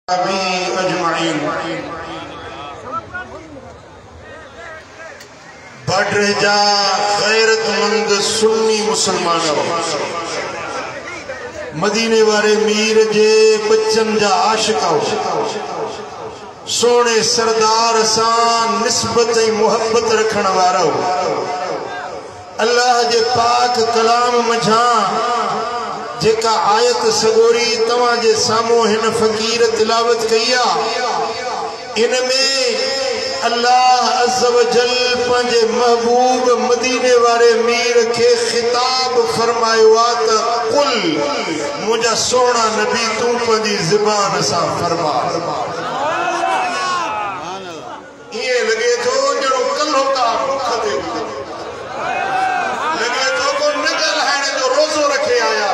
अजमाइन बढ़ जा गैरतमंद सुन्नी मुसलमान मदीने वाले मीर जे बच्चन जा आशिक सोने सरदार सा निस्बत मुहब्बत रखण वारो अल्लाह जे पाक कलाम मझा जेका आयत सगोरी तवा जे सामो हिन फकीर तिलावत कई इनमें अल्लाह अज़्ज़ व जल पंजे महबूब मदीने वाले मीर के खिताब फरमायो त कुल मुझा सोना नबी तू पंजी ज़बान सा फरमा ये लगे तो जड़ो कल्लो का भूख दे लगे तो को नगल है जो रोजो रखे आया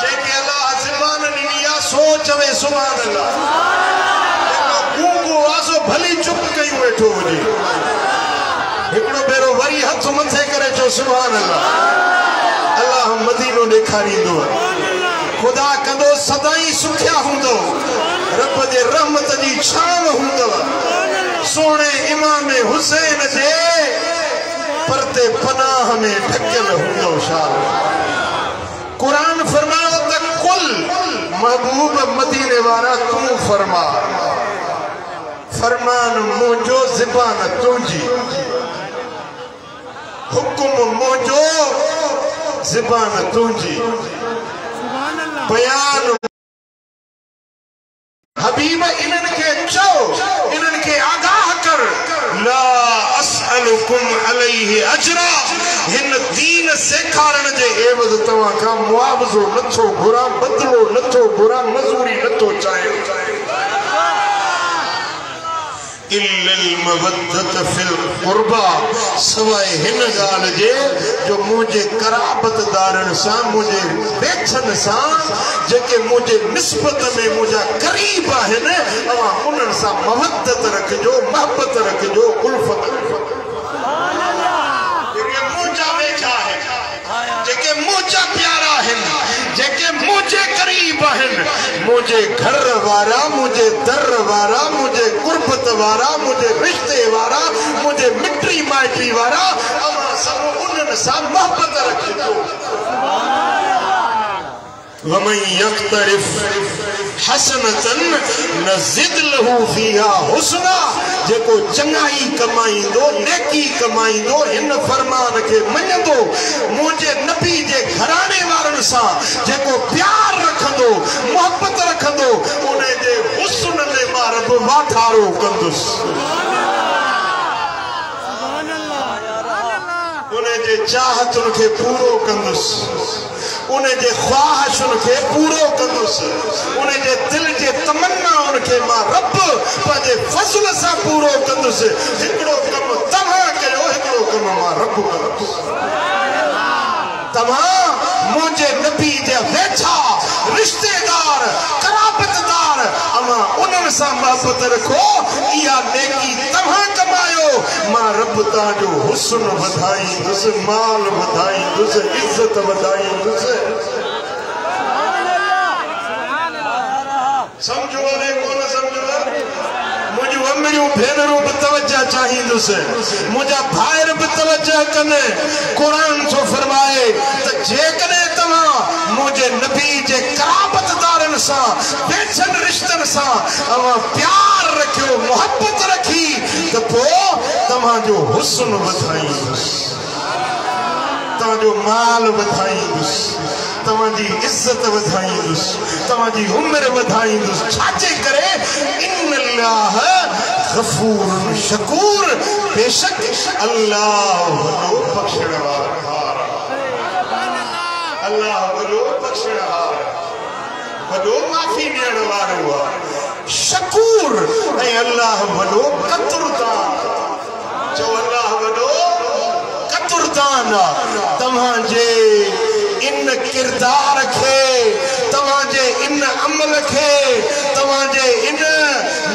जेके अल्लाह ज़बान निया सोच वे सुभान अल्लाह भली चुप कई बैठो हुजे एकड़ो बेरो वरी हथ मथे करे चो सुभान अल्लाह अल्लाह मदीनो ॾेखारींदो खुदा कंदो सदाई सुखिया हूंदो रब जे रहमत जी छाव हूंदो सोने इमाम हुसैन जे परते पनाह में ढकियल हूंदो शाल कुरान फरमायो त कुल महबूब मदीने वारा तू फरमा फरमान मुझो ज़बान तुझी हुक्म मुझो ज़बान तुझी बयान हबीब इनन के चो इनन के आगाह कर ला असअलुकुम अलैहि अजरा हिन दीन सेखारण जे एवज़ तवा का मुआवज़ो नथो घुरा बदलो नथो घुरा मजूरी नथो चाहे इल्लल मवद्दत फिल कुर्बा सवाए हिन गाल जे जो मुझे कराबतदारन सा मुझे बेचन सा जेके मुझे निस्बत में मुझा करीब है न अवा उनन सा मवद्दत रखजो मोहब्बत रखजो उल्फत सुभान अल्लाह जेके मुझा बेचा है जेके मुझा प्यारा है जेके मुझे करीब है मुझे घर वारा मुझे दर वारा मुझे कुर्बत वारा मुझे रिश्ते वारा मुझे मिट्री माटी वारा अमा सब उनन सा मोहब्बत रखजो वमन यक्तरिफ हसनतन नज़िद लहू फीहा हुस्ना जेको चंगाई कमाईंदो नेकी कमाईंदो इन फरमान के मञंदो मुझे नबी जे घराने वारन सा जेको प्यार रखंदो मोहब्बत रखंदो उन्हें जे हुस्न में मां रब वाठारो कंदुस उन्हें जे चाहत उनके पूरो कंदुस उन्हें जे ख्वाहिशुन के पूरो कंदुस उन्हें जे दिल जे तमन्ना उनके मां रब पंहिंजे फज़ल सां पूरो कंदुस हिकिड़ो कम तव्हां कयो हिकिड़ो कम मां रब कंदुस तव्हां मुझे नबी जे वेठा रिश्तेदार कराबतदार अमा उनन सां मोहब्बत रखो इहा नेकी तव्हां कमायो मां रब तव्हांजो हुस्न वधाईंदुस माल वधाईंदुस इज्जत वधाईंदुस समझो ने कोन समझो मुझो अमरियूं भेनरूं भी तवज्जो चाहींदुस मुझा भाइर भी तवज्जो कने कुरान छो फरमाए त जेकने तव्हां मुझे नबी जे कराबतदारन सा बेचन रिश्तन सा अवा प्यार रखियो मोहब्बत रखी त पो तव्हांजो हुस्न वधाईंदुस तव्हांजो माल वधाईंदुस तव्हांजी इज्जत वधाईंदुस तव्हांजी उम्र वधाईंदुस छाजे करे इन्नल्लाह गफूर शकूर बेशक अल्लाह वलो बख्शण वारो अल्लाह वलो बख्शण वारो वलो माफी ॾियण वारो शकूर ऐं अल्लाह वलो कतुरदान जो अल्लाह वलो कतुरदान तव्हांजे इन किरदार के तव्हांजे इन अमल के तव्हांजे इन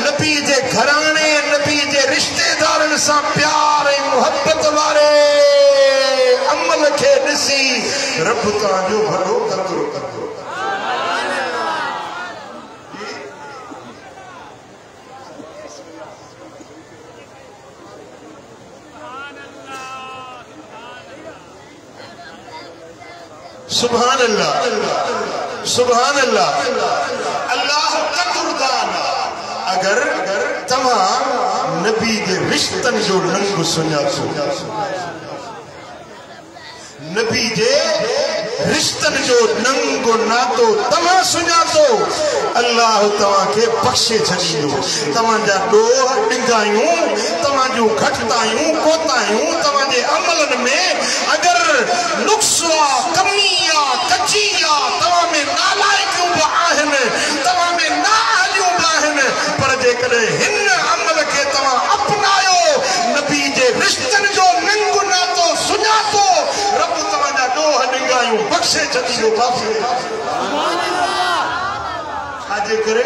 नबी जे घराने नबी जे रिश्तेदारन सां प्यार ऐं मोहब्बत वारे अमल के ॾिसी रब तव्हांजो भलो कंदो सुभान अल्लाह सुभान अल्लाह अल्लाह कदुरदान अगर तमा नबी जे रिश्तन जो रंग सुञातो नबी जे रिश्तन जो नंगो नातो तमा सुञातो अल्लाह तवा के बख्शे छड़ींदो तवा जा डोह डिंगायूं तवा जो घटतायूं कोतायूं तवा जे अमलन में अगर नुक्सा कमिया कचिया तवा में नालायकियों बाहन तवा में नालियों बाहन पर जे कदे हिन अमल के तवा अपनायो नबी जे रिश्तन जो नंगो नातो सुञातो रब तवा जा डोह डिंगायूं बख्शे छड़ींदो आजे करे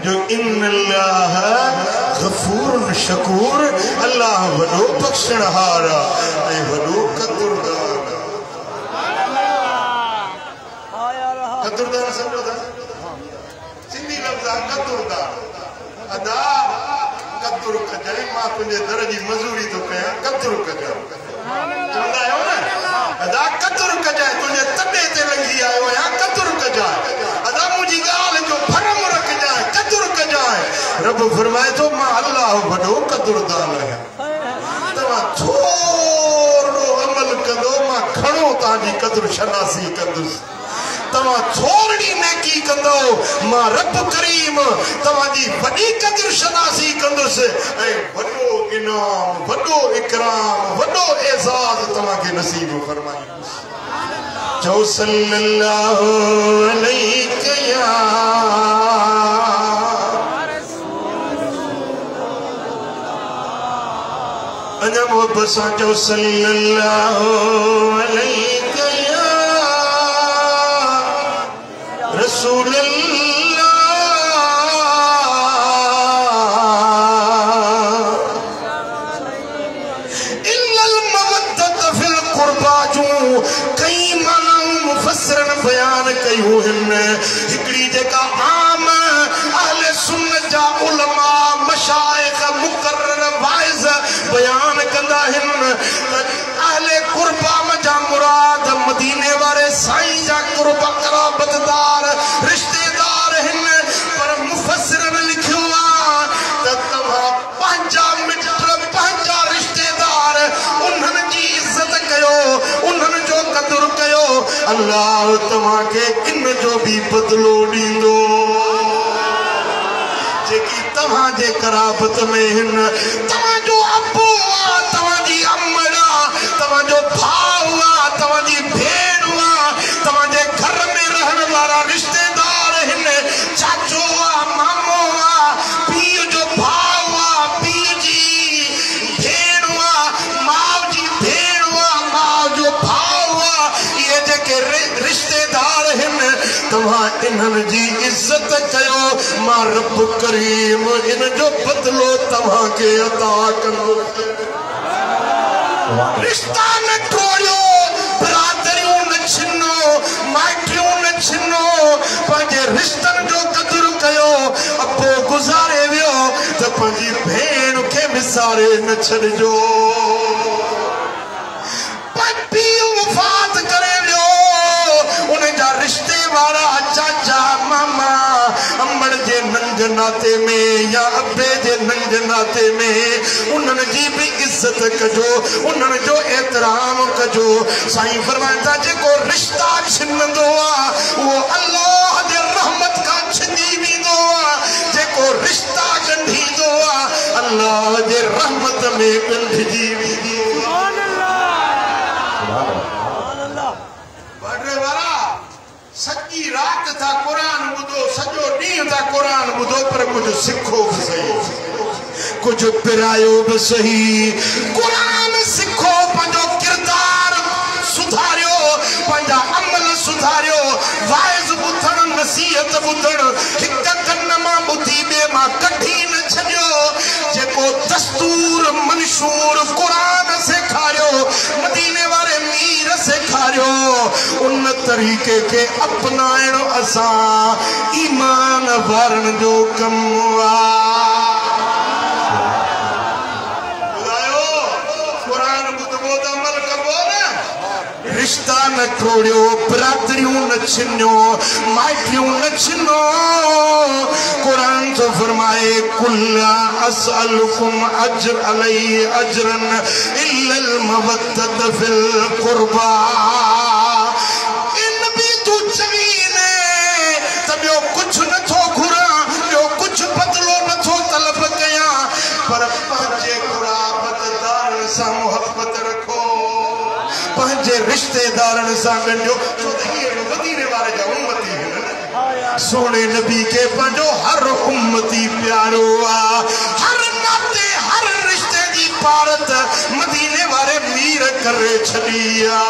जो इन्नल्लाह गफूर शकूर अल्लाह वडो बख्शणहारा ऐ वडो कदुरदान कदुरदान समझो था सिंधी लफ्ज़ कदुरदान अदा कदुर कजाई मां तुझे दर जी मजूरी तो कया कदुर कजा चवंदा आयो न अदा कदुर कजाए तुझे तडे ते लंघी आयो या कदुर कजाए अदा मुजी गाल जो फरम रख जाए कदुर कजाए रब फरमाए तो मां अल्लाह वडो कदुरदान है तवा थोड़ो अमल कंदो मां घणो ताजी कदुर शनासी कंदुस तवा थोड़ी नेकी कंदो मां रब करीम तवा जी वडी कदर शनासी कंदुस ए वडो इनाम वडो इकराम वडो एजाज तवा के नसीब फरमाई जो सल्लल्लाहु अलैहि या अना मोहब्बत सा जो सल्लल्लाहु अलैहि रसूल अल्लाह इल्लल मवद्दत फिल कुर्बा जो कई मानाऊं मुफस्सिरन बयान कयूं हिन हिकड़ी जेका आम अहले सुन्नत जा उलमा मशाइख मुकर्रर वाइज बयान कंदा हिन अहले कुर्बा जा मुराद मदीने वाले साईं जा कुर्बा कराबतदार रिश्तेदार हिन पर मुफस्सिरन लिखियो त तवा पंजा मित्र पंजा रिश्तेदार उन्हन जी इज्जत कयो उन्हन जो कदर कयो अल्लाह तवा के इन जो भी बदलो दींदो जेकी तवा जे कराबत में हिन तवा जो अब्बू तवा जी अम्मड़ा तवा जो भाऊ तवा जी भेड़ तवा जे घर में रहने वाला रिश्तेदार हिन चाचो मामो पीउ जो भाऊ पीउ जी भेड़ माउ जी भेड़ माउ जो भाऊ ये जेके रिश्तेदार हिन तवा इन्हन जी इज्जत कयो मां रब करीम इन जो बदलो तवा के अता कंदो रिश्ता न तोड़ियो बिरादरियों न छिनो माइटियों न छिनो पंहिंजे रिश्तन जो कदर कयो अबो गुज़ारे वियो त पंहिंजी भेण खे विसारे न छॾिजो पीउ वफ़ात करे वियो उन जा रिश्ते वारा चाचा मामा अम्मड़ जे नंग नाते में या अब्बे जे नंग नाते में उन्हन जी भी इज्जत कजो उन्हन जो एहतराम कजो साईं फरमाइंदा जेको रिश्ता छिनंदो वो अल्लाह जे रहमत का छिनी वेंदो जेको रिश्ता गंढींदो अल्लाह जे रहमत में गंढजी वेंदी सुभान अल्लाह बाडरे वाला सच्ची रात था कुरान बुधो सजो ॾींहुं था कुरान बुधो पर कुछ सिखो भी सही कुछ पिरायो भी सही कुरान सिखो पंहिंजो किरदार सुधारियो पंहिंजा अमल सुधारियो वाइज़ ॿुधण नसीहत ॿुधण हिक कन मां ॿुधी ॿिए मां कढी न छॾियो जेको दस्तूर मंशूर कुरान सेखारियो मदीने वाले मीर सेखारियो उन तरीके के अपनाइण असां ईमान वारन जो कम ॿुधायो कुरान ॿुधबो त अमल कबो न रिश्ता न तोड़ियो, बरादरियों न छिन्यो, माइटियों न छिनो। कुरान तो फरमाए कुल्ला असअलुकुम अज्र अलैहि अज्रन इल्लल मवद्दत फिल कुर्बा। इन भी तू चवीने तबियो कुछ न थो घुरा, यो कुछ बदलो न थो तलब कया, पर पंजे कुराबतदार सा मोहब्बत रखो, पंजे रिश्तेदारन सा गंढो। मदीने वाले जा उम्मती है, सोने नबी के पंजो हर उम्मती प्यारो आ, हर नाते हर रिश्ते की पारत मदीने वाले मीर करे छड़िया।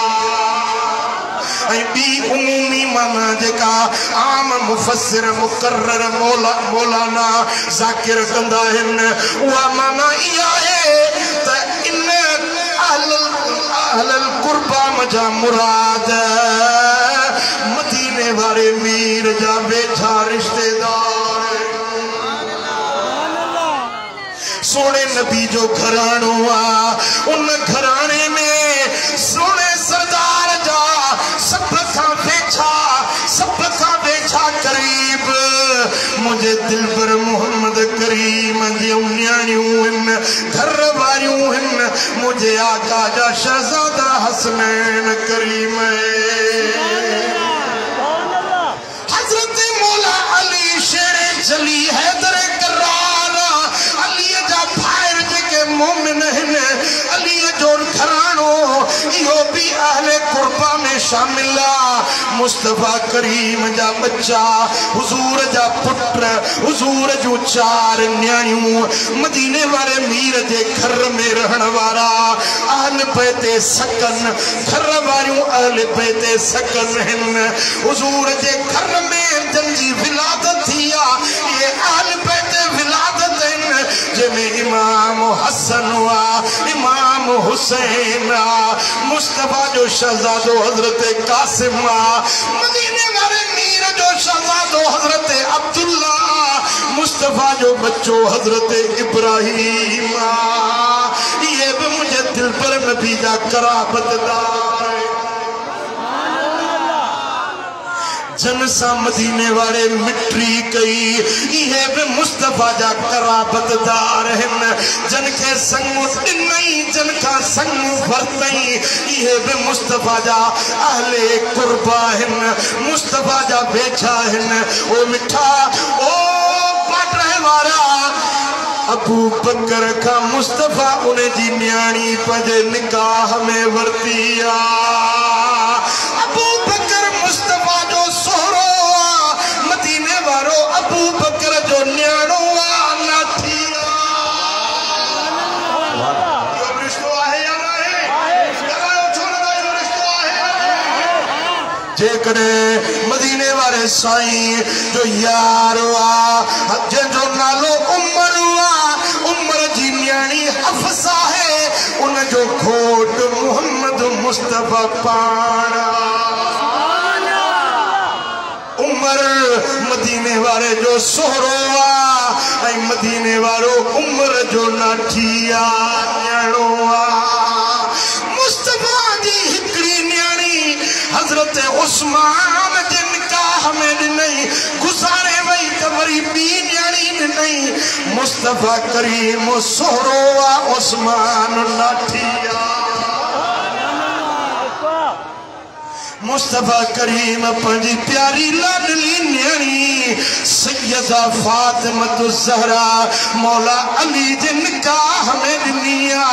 बी उमूमी माना जेका आम मुफस्सिर मुकर्रर मौलाना ज़ाकिर कंदा आहिनि, उहा माना इहा आहे त इन अहलल कुर्बा मजा मुराद मदीने वाले मीर जा वेझा रिश्तेदार। सोने नबी जो घरानो आ, उन घराने में सोने सरदार जा सब का बेचा करीब मुझे दिल पर मोहम्मद करीम जी न्याणियों घर वारियों मुझे आका जा शहजादा हसनैन करीम। हजरत मौला अली शेरे जली हैदर करार अली जा भाइर जेके मोमिन हिन, अली जो घरानो इहो भी अहले कुर्बा में शामिल आ। मुस्तफा करीम जा बच्चा, हुजूर जा पुत्र, हुजूर जो चार न्याणियों, मदीने वाले मीर जे घर में रहन वारा अहल बैते सकन, घर वारियों अहल बैते सकन हिन। हुजूर जे घर में जंजी विलादत थी आ, ये अहल बैते विलादत हिन, जिमें इमाम हसन हुआ, इमाम हुसैन आ, मुस्तफा जो शहजादो हजरत कासिम आ, मदीने वाले मीर जो शहजादो हजरत अब्दुल्ला, मुस्तफा जो बच्चो हजरत इब्राहिम, ये भी मुझे दिल पर नबी जा कराबतदार। जनसा मदीने वाले मिट्री कई, ये भी मुस्तफा जा कराबतदार हिन, जन के संग नहीं जन का संग वरतई, ये भी मुस्तफा जा अहले कुर्बा हिन, मुस्तफा जा बेचा हिन। ओ मिठा ओ पाट रहे वारा अबू बकर का मुस्तफा उन्हें जी न्याणी पजे निकाह में वर्तिया। अबू बकर मुस्तफा जो सोहरो आ, मदीने वारो अबू बकर जो न्याणो आ नाथिया। यो रिश्तो आहे या ना है? लगायो छोड़दा यो रिश्तो आहे। जेकरे मदीने वाले साईं जो यार आ, जो नालो उमर आ, उमर जी न्याणी हफ्सा है, उन जो घोट मोहम्मद मुस्तफा पाना। उमर मदीने वाले जो सोहरो आ, मदीने वालो उमर जो नाठिया न्याणो आ। मुस्तफा जी हिकड़ी न्याणी हजरत उस्मान जे निकाह में नहीं गुजारे वही त वरी बी न्याणी नहीं। मुस्तफा करीम सोहरो आ, उस्मान नाठिया। मुस्तफा करीम पंजी प्यारी लाडली न्याणी सैयदा फातिमा ज़हरा मौला अली जे निकाह में दिनिया।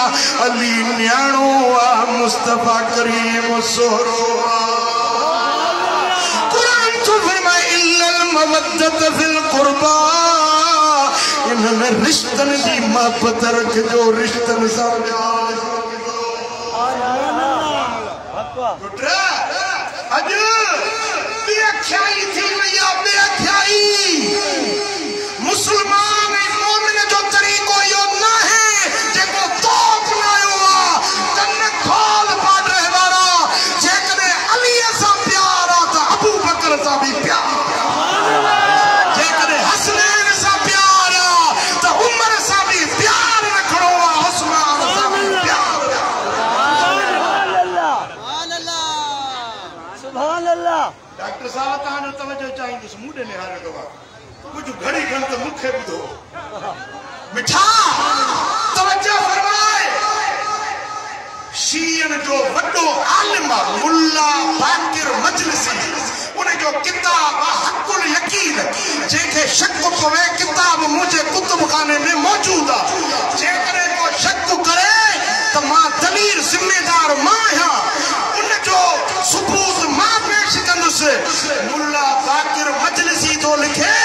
अली न्याणो आ, मुस्तफा करीम सोहरो आ। कुरान तो फरमाए इल्लल मवद्दत फिल कुर्बा, इन्होंने रिश्तन की मोहब्बत रख जो रिश्तन समझा। अज बेख्याई थी भैया, बेख्याई। मुसलमान मोमिन जो तरीको यो ना है जेको तो अपनायो आ, कन्न खोल पाड़ रहे वारा, जेकने अली सा प्यार आ त अबू बकर सा भी प्यार, जेकने हसनैन सा प्यार आ त उमर सा भी प्यार रखणो आ, उस्मान सा भी प्यार। मुझे निहारे दवा कुछ घड़ी खन तो मुखे बुधो मिठा तवज्जो फरमाए शीयन जो वड्डो आलिम मुल्ला बाकिर मजलिसी उन्हें जो किताब हक़ुल यकीन जेके शक पवे किताब मुझे कुतुब खाने में मौजूद है जेकरे को शक करे तो मां दलील जिम्मेदार मां है उन जो सबूत मां पेश कंदुस मुल्ला बाकिर मजलिसी तो लिखे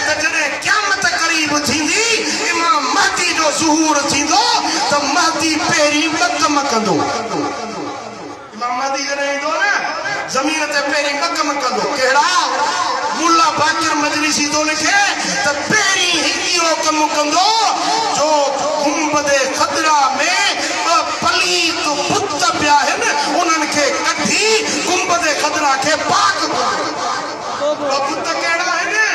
त जने क़यामत करीब थींदी इमाम महदी जो ज़ुहूर थींदो त महदी पेरी कदम कंदो इमाम महदी जने इंदो ना जमीन ते पेरी कदम कंदो केड़ा मुल्ला बाकिर मजलिसी तो लिखे त पेरी हियो कम कंदो जो गुंबदे खदरा में पलीत बुत पिया हन उनन के कढी गुंबदे खदरा के पाक बुत केड़ा है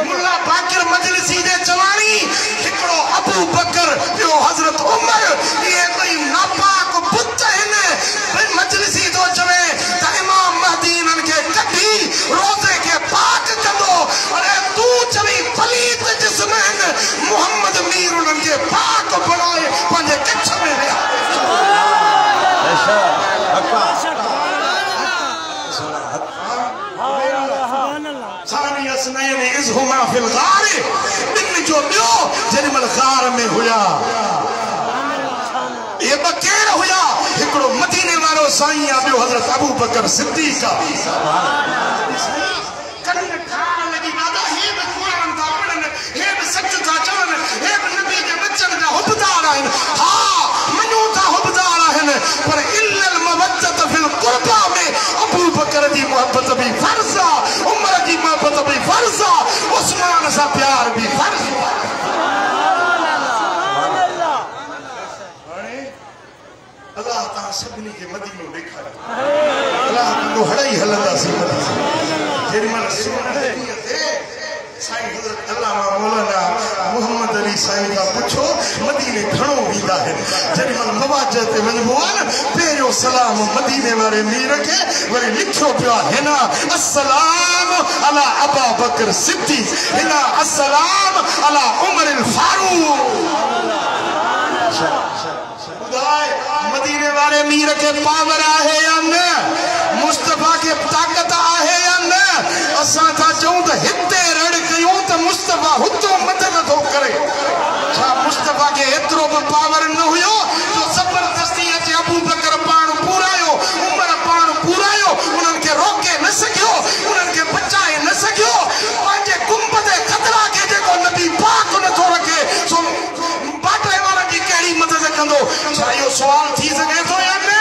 मुल्ला बाकिर मजलिसी दे चवाणी हिकड़ो अबू बकर यो हजरत उमर ये कोई नापाक बुत हन मजलिसी तो चवे त इमाम महदी इनन के कढी रोजे के पाक कंदो अरे तू चली पलीत जिस्म हन मोहम्मद मीर उनन के पाक बनाए पंजे कच्छ में रहा में हुआ ये बकेर हुआ हिकड़ो मदीने वालो साईं आ बियो हजरत अबू बकर सिद्दीक कन खान लगी दादा हे बि कुरान दा पढ़न हे बि सच था चवन हे बि नबी के बच्चन जा हुबदार आहिन हा मनु था हुबदार आहिन पर इल्लल मवद्दत फिल कुर्बा में अबू बकर दी मोहब्बत भी फर्ज आ उमर की मोहब्बत भी फर्ज आ उस्मान सा प्यार भी फर्ज अल्लाह ताला सबनी के मदीनो देखा अल्लाह को हड़ाई हलंदा सी मदीनो जेरी मन सोना थे साईं हजरत अल्लामा मौलाना मोहम्मद अली साईं का पूछो मदीने घणो वींदा है जेरी मन मवाज ते वणबो न पेरो सलाम मदीने वाले मीर के वरी लिखो पिया हिना अस्सलाम अला अबा बकर सिद्दीक हिना अस्सलाम अला उमर अल फारूक मदीने वाले मीर के पावर आहे या न मुस्तफा के ताकत आहे या न असा था चऊं त हिते रड़ कयूं त मुस्तफा हुतो मदद थो करे छा मुस्तफा के एतरो भी पावर न हुयो जो जबरदस्ती अचे अबू बकर पाण पूरायो उमर पाण पूरायो उनन के रोके न सकियो उनन के बचाए न सकियो पांजे गुंबदे खतरा के जेको नबी पाक न थो रखे सो बाटे वाला की केड़ी मदद कंदो छा यो सवाल थी सके तो या न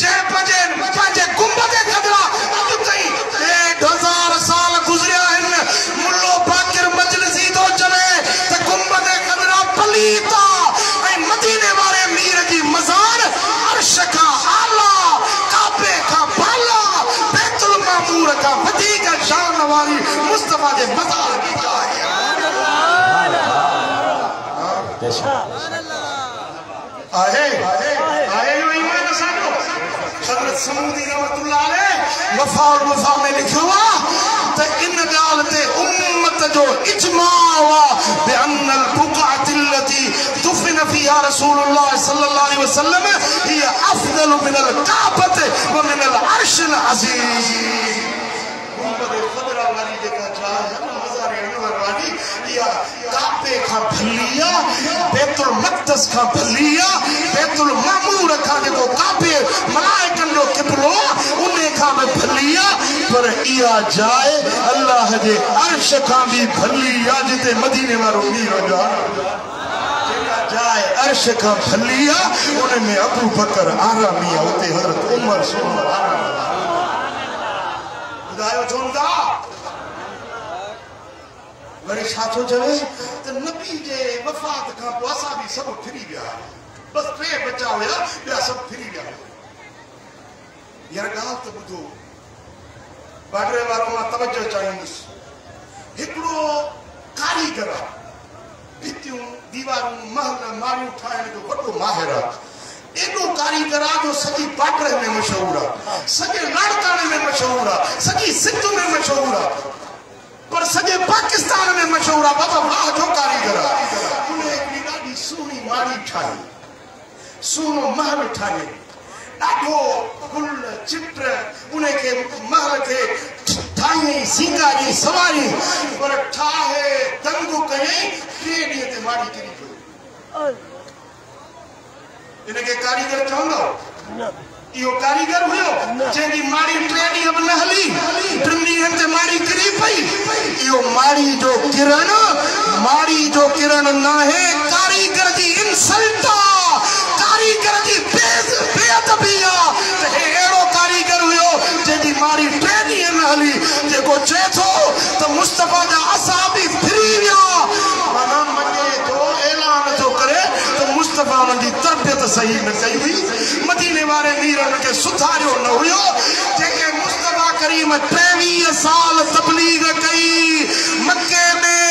जे पांजे गुंबदे खतरा अब तई 1000 साल गुजरिया हन मुल्लो बाकिर मजलिसी तो चले त गुंबदे खतरा पलीता ए मदीने वाले मीर की मजार अर्श का आला काबे का बाला बैतुल मामूर का वधीक शान वाली मुस्तफा के मजार की जाए आहे आहे यो ईमान साडो हजरत समूदी रहमतुल्लाह अलैह वफा और वफा में लिखो त इन गाल ते उम्मत जो इजमा हुआ बिअन अल बुक़अत अल्लती दुफन फीहा रसूलुल्लाह सल्लल्लाहु अलैहि वसल्लम हिय अफदल मिन अल काबत व मिन अल अर्श अल अज़ीम गुंबद खदरा वाली जेका जाय है मज़ार अनवर वाली या काबे का भलिया बैतुल मक़दस का भलिया बैतुल मामूर का जेको काबे मलाइकन जो किबलो उने का भी भलिया पर इया जाए अल्लाह जे अर्श का भी भलिया जिते मदीने वालो मीर जो जाए अर्श का भलिया उनमें अबू बकर आरामिया उते हजरत उमर सुमर आराम बुधायो चोंदा वरी छाछो चवे त नबी जे वफात का असा भी सब फिरी गया बस 3 बचा हुआ या सब फिरी गया यार गाल तो बुधो बाडरे वारो मा तवज्जो चाहिंदुस हिकड़ो कारीगर भितियूं दीवारूं महल मारियूं ठाहिण जो वॾो माहिर एडो कारीगर जो सजी पाटरे में मशहूर है, सजे लाड़काने में मशहूर है, सजी सिंध में मशहूर है, पर सजे पाकिस्तान में मशहूर है। बाबा वाह जो कारीगर है। उन्हें एक ॾाढी सुहिणी माड़ी ठाही, सुहिणो महल ठाहे, ॾाढो गुल चित्र उनखे महल खे ठाही, सींगा जी सवारी, पर ठाहे दंगु कयईं, 3 ॾींहं ते माड़ी किरी पई। इनके कारीगर चवंदो इहो कारीगर हुयो जंहिंजी माड़ी 3 ॾींहं बि न हली, 3 ॾींहंनि ते माड़ी किरी पई। इहो माड़ी जो किरण नाहे, कारीगर जी इंसल्ट आहे, कारीगर जी बेअदबी आहे। त हे अहिड़ो कारीगर हुयो जंहिंजी माड़ी 3 ॾींहं न हली, जेको चए थो त मुस्तफा जा असाबी फिरी विया, माना मञे थो ऐलान थो करे त मुस्तफा जी तरबियत सही न कई हुई, मदीने वारे मीर उनखे सुधारियो न हुयो। जेके मुस्तफा करीम 23 साल तबलीग कई, मक्के में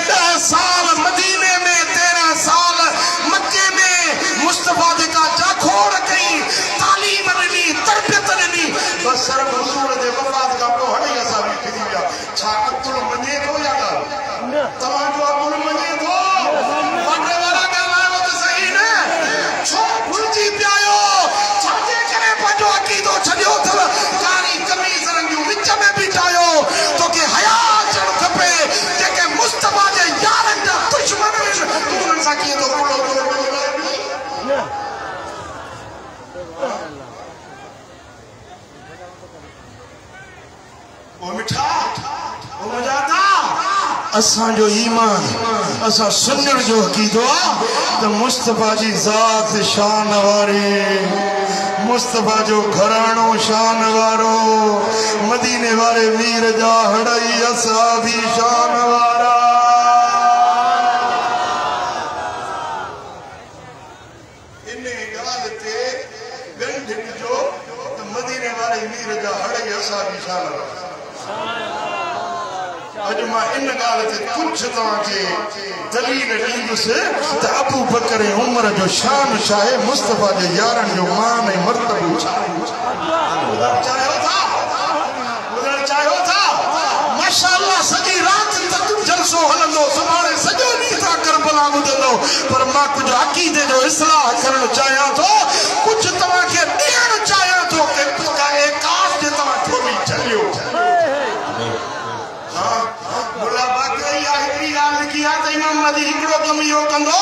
10 साल, मदीने में 13 साल, मक्के में मुस्तफा जेका जाखोड़ कई, तालीम ॾिनी, तरबियत ॾिनी, बस सिर्फ रसूल जे वफ़ात खां पोइ हाणे असां बि फिरी विया। छा अकुल मञे थो या ॻाल्हि? तव्हांजो अकुल मञे थो? छो भुलिजी पिया आहियो? छाजे करे पंहिंजो अक़ीदो छॾियो अथव? कारी कमीज़ रंगियूं विच में बीठायो। तोखे हया अचणु खपे। जेके मुस्तफा जे यारनि जा दुश्मन आहिनि, तूं उन्हनि सां कीअं थो कुड़ो थो? ओ मिठा, ओ मजादा, असांजो ईमान, असां सुञण जो अक़ीदो आहे त मुस्तफा जी ज़ात शान वारी, मुस्तफा जो घराणो शान वारो, मदीने वारे मीर जा हड़ई असहाबी शान वारा। इन ॻाल्हि ते गंढ ॾिजो त मदीने वारे मीर जा हड़ई असहाबी शान वारा। अॼु मां इन ॻाल्हि ते कुझु तव्हांखे दलील ॾींदुसि त अबू बकर ऐं उमर जो शान छा आहे, मुस्तफा जे यारनि जो मान ऐं मर्तबो छा आहे। चाहियो था? माशाअल्लाह सॼी राति तक जलसो हलंदो, सुभाणे सॼो ॾींहुं तव्हां करबला ॿुधंदो, पर मां कुझु अक़ीदे जो इस्लाह करणु चाहियां थो, कुझु तव्हांखे ॾियणु चाहियां थो कि एकास जे तव्हां थोरी चलियो। इमाम महदी हिकिड़ो कमु इहो कंदो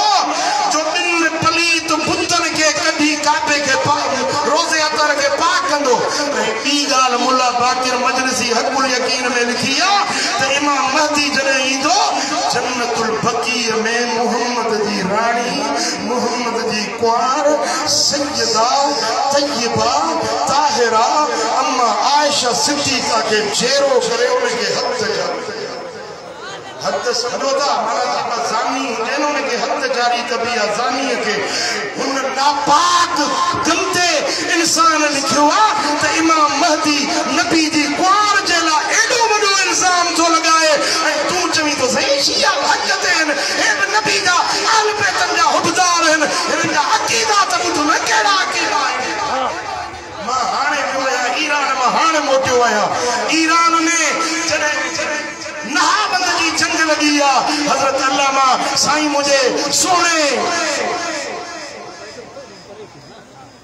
जो 2 पलीत बुतनि खे कढी काबे खे रोज़े अतर खे पाक कंदो। ऐं ॿी ॻाल्हि मुल्ला बाक़िर मजलिसी हक़ुल यकीन में लिखी आहे त इमाम महदी जॾहिं ईंदो, जन्नतुल बक़ीअ में मुहम्मद जी राणी, मुहम्मद जी कुंवार सैयदा तय्यबा ताहिरा अम्मा आयशा सिद्दीक़ा खे चेरो करे उनखे हद समझो था, माना जेका ज़ानी हुजे न उनखे हद जारी कबी आहे। ज़ानीअ खे हुन नापाक दिल ते इंसान लिखियो आहे त इमाम महदी नबी जी कुंवार जे लाइ एॾो वॾो इल्ज़ाम थो लॻाए, ऐं तूं चवीं थो सही शिया हक़ ते आहिनि, हे बि नबी जा आल बैतनि जा हुबदार आहिनि, हिननि जा अक़ीदा त ॿुधो न कहिड़ा अक़ीदा आहिनि। मां हाणे वियो आहियां ईरान, मां हाणे मोटियो आहियां। ईरान में जॾहिं नहाबंद जी जंग लगी आ, हजरत अल्लामा साईं मुझे सोने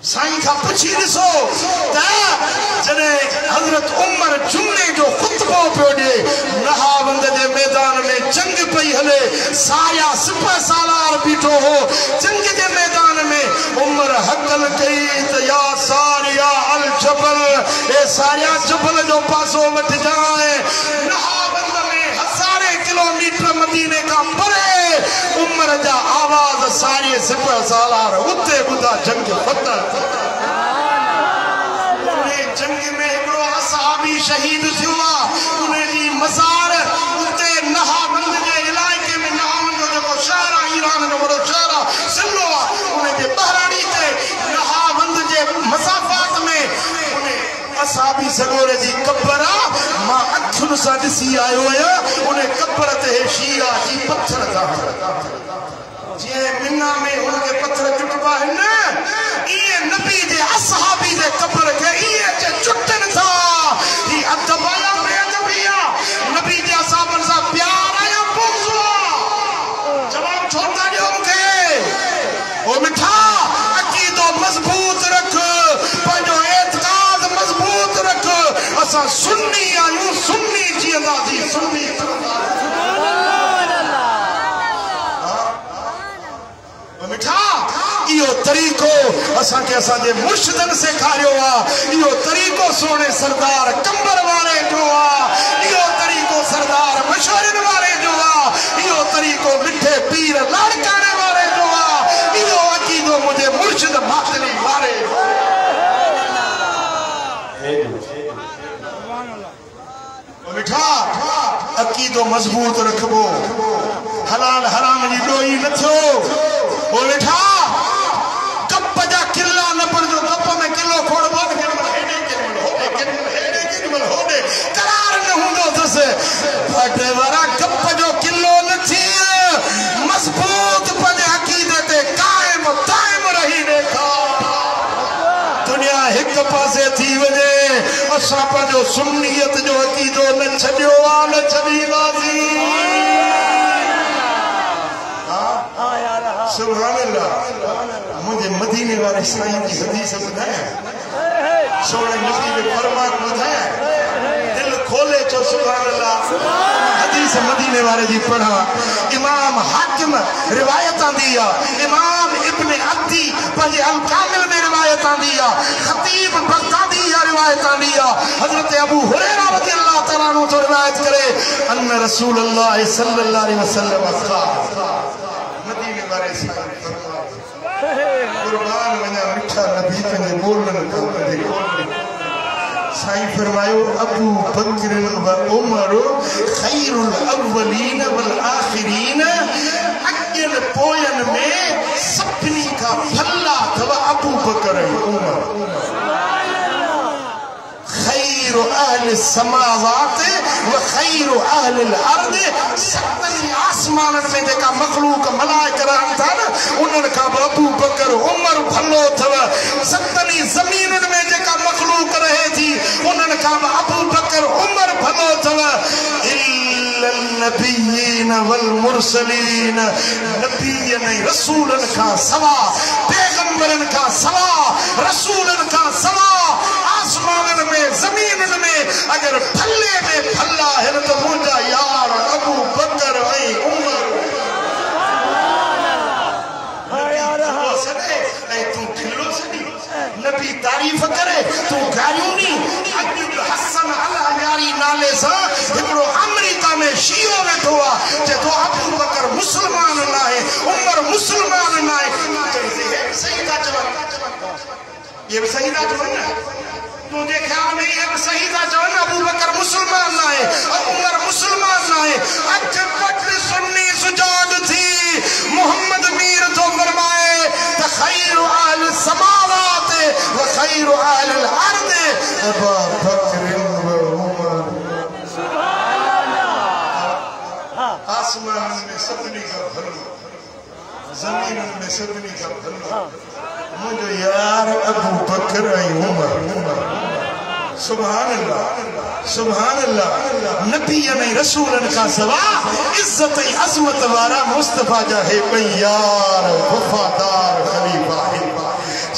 साईं का पुछी ॾिसो त जॾहिं हजरत उमर जुमे जो खुतबो पियो ॾिए, नहाबंद जे मैदान में जंग पई हले, साया सिपह सालार बीठो हो जंग जे मैदान में, उमर हकल कई त या सारिया अल जबल, ए सारिया जबल जो पासो वठ जाए। नहाबंद किलोमीटर मदीने का परे उमर जा आवाज सारे सिपह सालार उते ॿुधा जंग फतह। जंग में हिकिड़ो असहाबी शहीद थियो आहे, उन जी मज़ार उते नहाबंद जे इलाइक़े में, नहाबंद जो जेको शहर आहे ईरान जो वॾो शहर आहे, सिलो आहे, उन जे ॿहिराड़ी ते नहाबंद जे मसाफ़ात में असहाबी सगोरे जी कब्र आहे। मां अखियुनि सां ॾिसी आयो आहियां, उन कब्र ते शिया जी पत्थर था, जीअं मिना में हुनखे पत्थर चुटबा आहिनि, असा सुन्नी आयूं सुन्नी जींदा थी सुन्नी मिठा इहो तरीक़ो असां के असांजे मुर्शिदन सेखारियो आहे इहो तरीक़ो सोने सरदार कंबर वाले जो आहे इहो तरीक़ो सरदार मशवरन वाले जो आहे इहो तरीक़ो मिठे पीर लाड़काने वाले जो आहे इहो अकीदो मुझे मुर्शिद मातली वाले मिठा अकीदो मजबूत रखबो हलाल हराम जी डोई न थियो ओ मिठा कप जा किला न पड़जो कप में किलो खोड़ बोल के हेडे होडे करार न हुंदो दस फटे वारा कप जो किलो न थी मजबूत पने अकीदे ते कायम दायम रही देखा दुनिया एक पासे थी वजे असा पंहिंजो सुन्नियत जो अकीदो न छॾियो आहे न छॾींदासीं सुभान अल्लाह मुझे मदीने वाले साईं की हदीस ॿुधाया सोने नबी के फरमान ॿुधाया दिल खोले चो सुभान अल्लाह हदीस मदीने वाले जी पढ़ा इमाम हाकिम रिवायत आंदी है इमाम इब्ने अद्दी पंहिंजे अल कामिल में रिवायत आंदी है खतीब बगदादी रिवायत आंदी है हजरत अबू हुरैरा रज़ियल्लाहु तआला अन्हु तो रिवायत करे अन्न रसूलुल्लाह सल्लल्लाहु अलैहि वसल्लम मदीने वाले साईं कुर्बान वना मिठा नबी के बोलने को साईं फरमायो अबू बकर व उमर खैरुल अव्वलीन वल आखिरीन अगल पोयन में सभनी का भला थव अबू बकर उमर खैर अहल समावात व खैर अहल अर्द सतनी आसमान में जेका मखलूक मलाइक रहन था न उनन का अबू बकर उमर भलो थव सतनी जमीन में जेका मखलूक रहे थी उनन का अबू बकर उमर भलो थव इल्लल नबिय्यीन वल मुरसलीन नबियन रसूलन का सवा पैगंबरन का सवा रसूलन का सवा आसमान में जमीन में अगर भल्ले में भल्ला है तो मुझा यार अबू बकर ऐं उमर तू ढिलो सदी नबी तारीफ करे तू गारियूं नी अब्दुल हसन अल अयारी नाले सा हिकड़ो अमेरिका में शियो वेठो आ जे तो अबू बकर मुसलमान ना है उमर मुसलमान ना है सही था जवाब ये सही था जवाब तुझे ख्याल में ये सही था जवान अबू बकर मुसलमान ना है और उमर मुसलमान ना है अच पट सुन्नी सुजाद थी मोहम्मद मीर तो फरमाए खैरु अहल समावात व खैरु अहल अर्द अबू बकर व उमर सुभान अल्लाह आसमान में सभनी का भलो जमीन में सभनी का भलो मुझे यार अबू बकर ऐं उमर सुभान अल्लाह नबी ने रसूलन का सवा इज्जत अजमत वारा मुस्तफा जा है यार वफादार खलीफा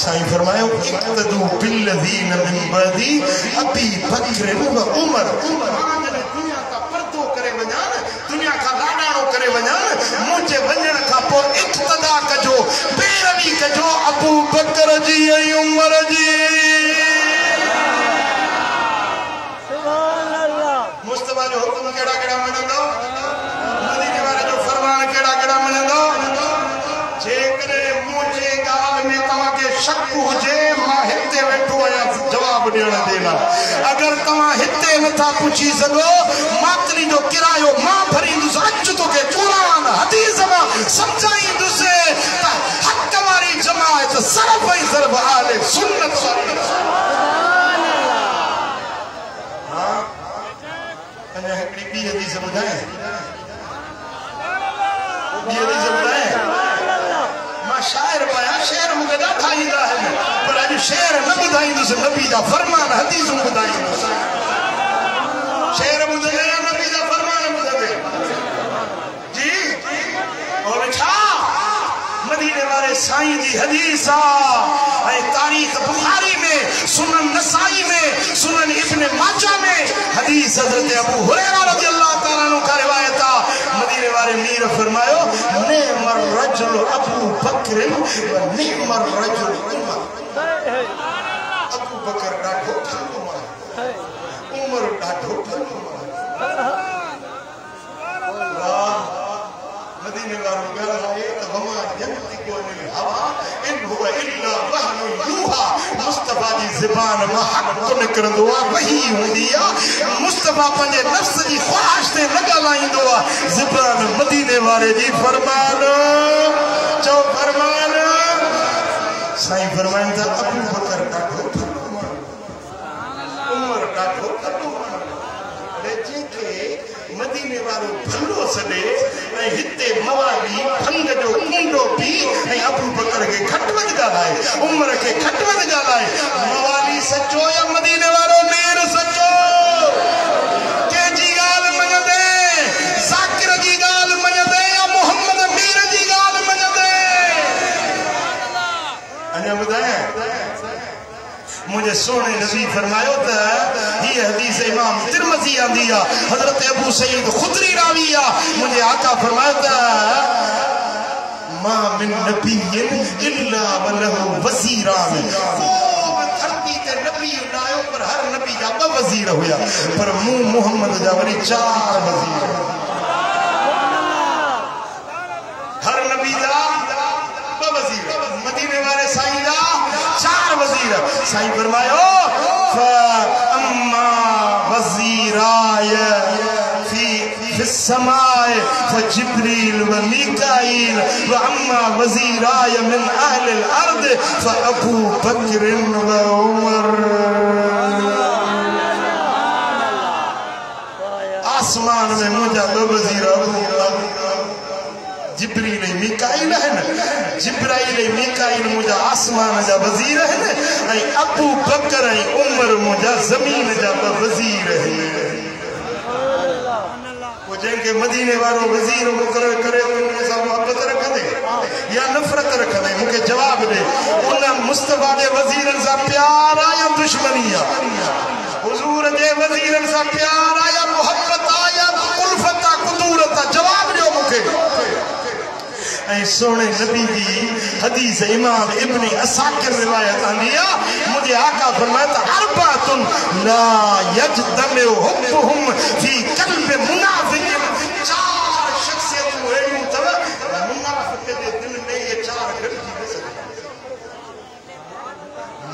साईं फरमायो इक्तदू बिल्लज़ीन मिन बदी अबी बकर व उमर दुनिया का पर्दो करे वञान दुनिया का लाडाणो करे वञान मुझे वञण का पो इक्तदा कजो पैरवी कजो अबू बकर जी ऐं उमर जी मुस्तफा जो हुक्म केड़ा केड़ा मनंदो मदीने वाले जो फरमान केड़ा केड़ा मनंदो जेकरे मुझे गाल में तवा के शक हुजे मां हिते वेठो आया जवाब देण देला अगर तवा हिते नथा पूछी सको मातली जो किरायो मां भरींदुस अच तो के कुरान हदीस मां समझाईंदुस त हक वारी जमात सरफ ही सरफ आले सुन्नत सुभान अल्लाह हां अने हिकड़ी बी हदीस ॿुधाए बी हदीस ॿुधाए मां शायर पाया शेर मूंखे ॾाढा ईंदा आहिनि पर अॼु शेर न ॿुधाईंदुसि नबी जा फरमान हदीसूं ॿुधाईंदुसि शेर ॿुधंदे या नबी जा फरमान ॿुधंदे जी और छा मदीने वाले साईं जी हदीस आहे तारीख बुखारी में सुनन नसाई में सुनन इब्ने माजा में हदीस हजरत अबू हुरैरा रज़ियल्लाहु ताला अन्हु का रिवायत है मदीने वाले मीर फरमायो नेमर रजुल अबू बकर व नेमर रजुल उमर अबू बकर ॾाढो भलो माण्हू उमर ॾाढो भलो माण्हू मदीने वालों ॻाल्हि आहे त वमा यंतिकु अनिल हवा इन हुव इल्ला वहयु यूहा मुस्तफा जी ज़बान मां हक़ निकिरंदो आहे वही हूंदी आहे मुस्तफा पंहिंजे नफ्स जी ख़्वाहिश ते न ॻाल्हाईंदो आहे ज़बान मदीने वारे जी फरमान चओ फरमान साईं फरमाइनि था अबू बकर ॾाढो भलो माण्हू उमर ॾाढो भलो माण्हू जेके मदीने वालो भलो सॾे ऐं हिते मवाली भंग जो कुंडो पी ऐं अबू बकर खे घटि वधि ॻाल्हाए उमर खे घटि वधि ॻाल्हाए मवाली सचो या मदीने वारो नेर सचो कंहिंजी ॻाल्हि मञंदे ज़ाकिर जी ॻाल्हि मञंदे या मोहम्मद मीर जी ॻाल्हि मञंदे अञा ॿुधायां मुझे सोने नबी फरमायो त ये हदीस इमाम तिरमिज़ी आंदी है हजरत अबू सईद खुदरी रावी है मुझे आका फरमायो त मा मिन नबिय्यिन इल्ला वलहु वज़ीरान को धरती ते नबी आयो पर हर नबी जा ब वज़ीर हुया पर मूं मोहम्मद जा वरी 4 वज़ीर हर नबी जा ब वज़ीर मदीने वाले साईं जा 4 वज़ीर साईं फरमायो अम्मा वज़ीराय फी السماء فجبريل وميكائيل وأما وزيراي من أهل الأرض فأبو بكر وعمر आसमान में मुझा दो वज़ीर जिब्रील मीकाईल है ना जिब्राइल मीकाईल मुझा आसमान जा वज़ीर है ना अबू बकर उमर मुझा ज़मीन जा वज़ीर है वो जिनके मदीने वालों वज़ीर मुकर्रर करे उनके साथ मोहब्बत रख दे या नफरत रख दे मुझे जवाब दे उन मुस्तफा के वज़ीरन सा प्यार या दुश्मनी है हुजूर के वज़ीरन सा प्यार या मोहब्बत या उल्फत कुदूरत जवाब दो मुझे सोने नबी जी हदीस इमाम इब्न असाकिर रिवायत आंदी है मुझे आका फरमाता अरबातुन ला यजतमु हुब्बुहुम फी कल्ब मुनाफिक 4 शख्सियतूं अहिड़ियूं अथव मुनाफिक जे दिल में ये 4 गॾिजी न सघनि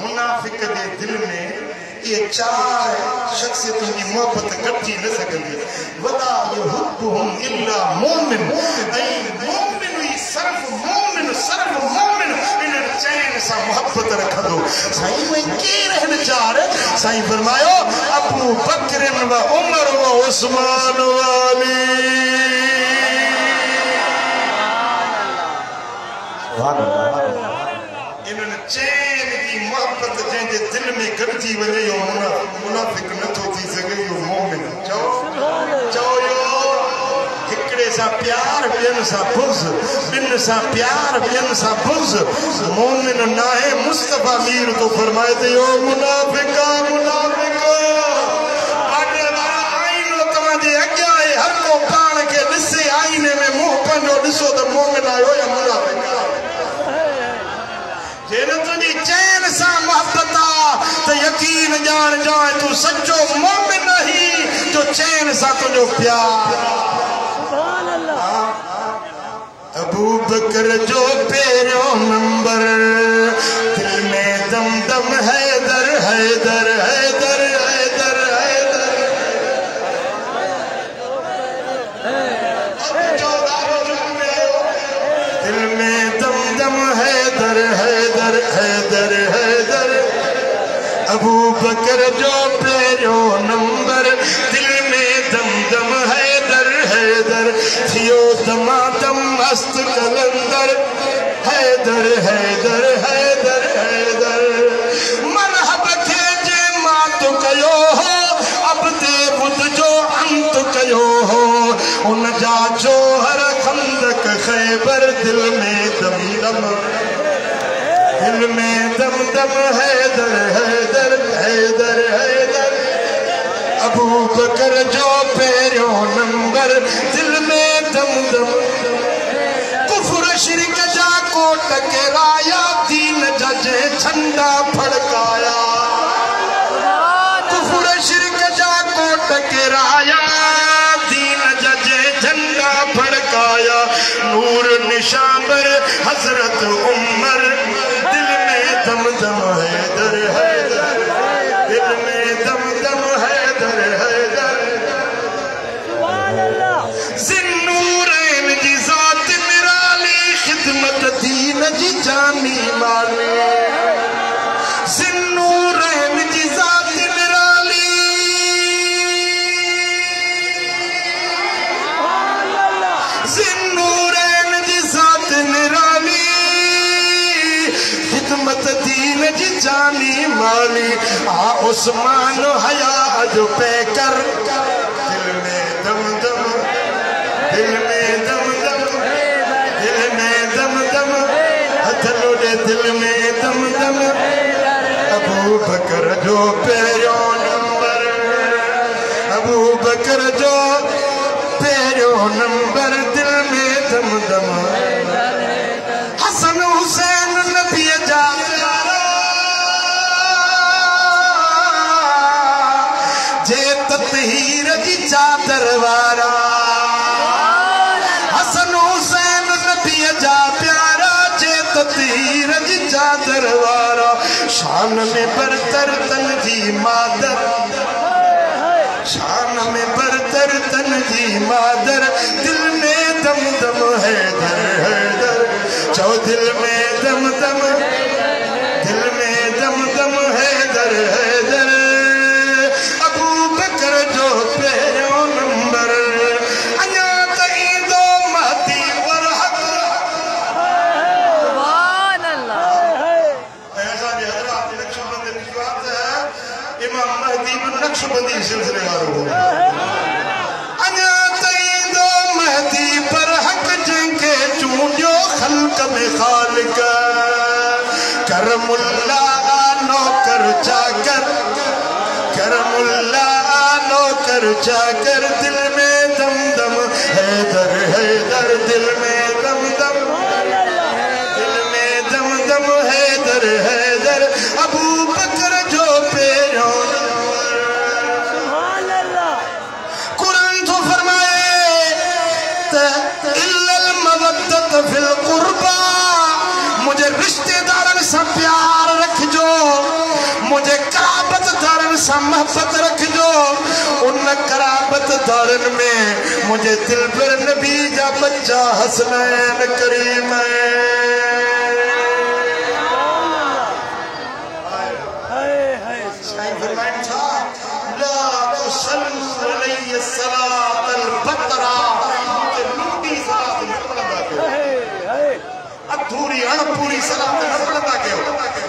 मुनाफिक जे दिल में ये 4 शख्सियतों की मोहब्बत गॾिजी न सघंदी वला युहिब्बुहुम इल्ला मोमिन ऐं मोमिन सर्फ मोमिन इन चैन सा मोहब्बत रखदो साईं में के रहन 4 साईं फरमायो अबू बकर व उमर व उस्मान व अली इन चैन की मोहब्बत जे दिल में गॾिजी वञे यो मुनाफिक न थो थी सघे यो मोमिन चओ यो हिकड़े सा प्यार बिन सा बुज़ बिन सा प्यार बिन सा बुज़ मोमिन ना है मुस्तफा मीर तो फरमाए थे यो मुनाफिका आगे वाला आईनो तमाजे अग्या है हर को पाण के दिसे आईने में मुंह पंजो दिसो तो मोमिन आयो या मुनाफिका जेन तुझी चैन सा मोहब्बत तो यकीन जान जाए तू सच्चो मोमिन नहीं जो चैन सा तुझो प्यार अबू बकर जो पेरो नंबर दिल में दम दम हैदर हैदर हैदर हैदर हैदर दिल में दम दम हैदर हैदर हैदर हैदर अबू बकर जो पेरो नंबर दिल में दम दम हैदर हैदर थियो दमादम मस्त कलंदर हैदर हैदर हैदर हैदर मरहब थे जे मात कयो हो अब ते बुध जो अंत कयो हो उन जा जोहर खंदक खैबर दिल में दम दम हैदर हैदर हैदर हैदर अबू बकर जो पेरो नंबर दिल में दम दम कुफर शिरक जा को टकराया दीन जजे झंडा फड़काया कुफर शिरक जा को टकराया दीन जजे झंडा फड़काया नूर निशाबर हजरत उमर दिल में दम दम हैदर हैदर दिल में दम दम हैदर हैदर जिन्नूरैन जी ज़ात निराली खिदमत दीन जी जानी माली जिन्नूरैन जी ज़ात निराली जिन्नूरैन जी ज़ात निराली खिदमत दीन जी जानी माली आ उस्मान हया जो पैकर दिल में दम दम दिल में दम दम दिल में दम दम हथलो दे दिल में दम दम अबू बकर जो पेरो नंबर अबू बकर जो पेरो नंबर दिल में दम दम हसन हुसैन नबी जा जे ततहीर जी चादर वारा हसन हुसैन नबी जा प्यारा जे ततहीर जी चादर वारा शान में बरतर तन जी मादर शान में बरतर तन जी मादर दिल में दम दम हैदर हैदर चौ दिल में दम दम दिल में दम दम हैदर हैदर अबू बकर जो पेरो नंबर अया तई दो महदी पर हक सुभान अल्लाह ऐसा भी हजरत नक्शबंदी की बात है इमाम महदी बिन नक्शबंदी सिलसिलेवार हो अया तई दो महदी पर हक जिनके चूंडियो खल्क में खालिक करमुल्ला नौकर चाकर करमुल्ला नौकर चाकर दिल में दम दम हैदर हैदर दिल में दम दम दिल में दम दम हैदर हैदर अबू बकर जो पेरो कुरान तो फरमाए इल्लल मवद्दत फिल कुर्बा मुझे रिश्तेदारन से प्यार रख जो मुझे कराबत दारन से मोहब्बत रख जो उन कराबत दारन में मुझे दिल पर नबी जा बच्चा हसनैन करीम अधूरी अणपूरी सलात न पढ़ंदा कयो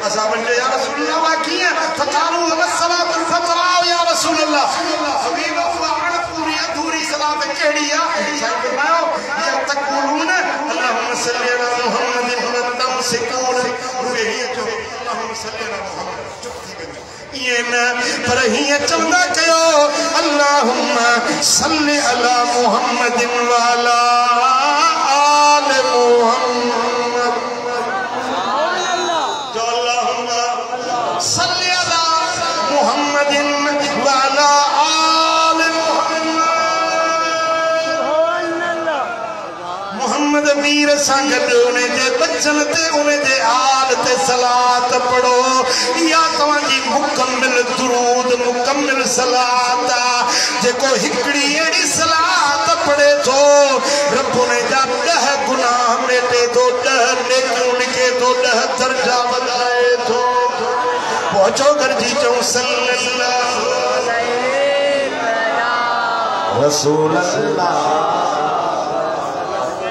असां वञे या रसूल अल्लाह वाकिया फकारू वसलात फतराओ या रसूल अल्लाह हबीब अल्लाह अणपूरी अधूरी सलात केड़ी आ साईं फरमायो या तक़ूलून अल्लाहुम्मा सल्ली अला मुहम्मदिन व तमसिकून रुही जो अल्लाहुम्मा सल्ली अला मुहम्मद चुप थी गई ये न पर ही चंदा कयो अल्लाहुम्मा सल्ली अला मुहम्मदिन व अला आल मुहम्मद मीर संगत उन्हें जे बच्चन ते उन्हें जे आल ते सलात पढ़ो या तवाजी मुकम्मल दुरूद मुकम्मल सलात जेको हिकड़ी एड़ी सलात पढ़े तो रब ने जा 10 गुनाह मेटे तो 10 नेकियों लिखे तो 10 दर्जा बढ़ाए तो पहुंचो घर जी चो सल्लल्लाहु अलैहि रसूल अल्लाह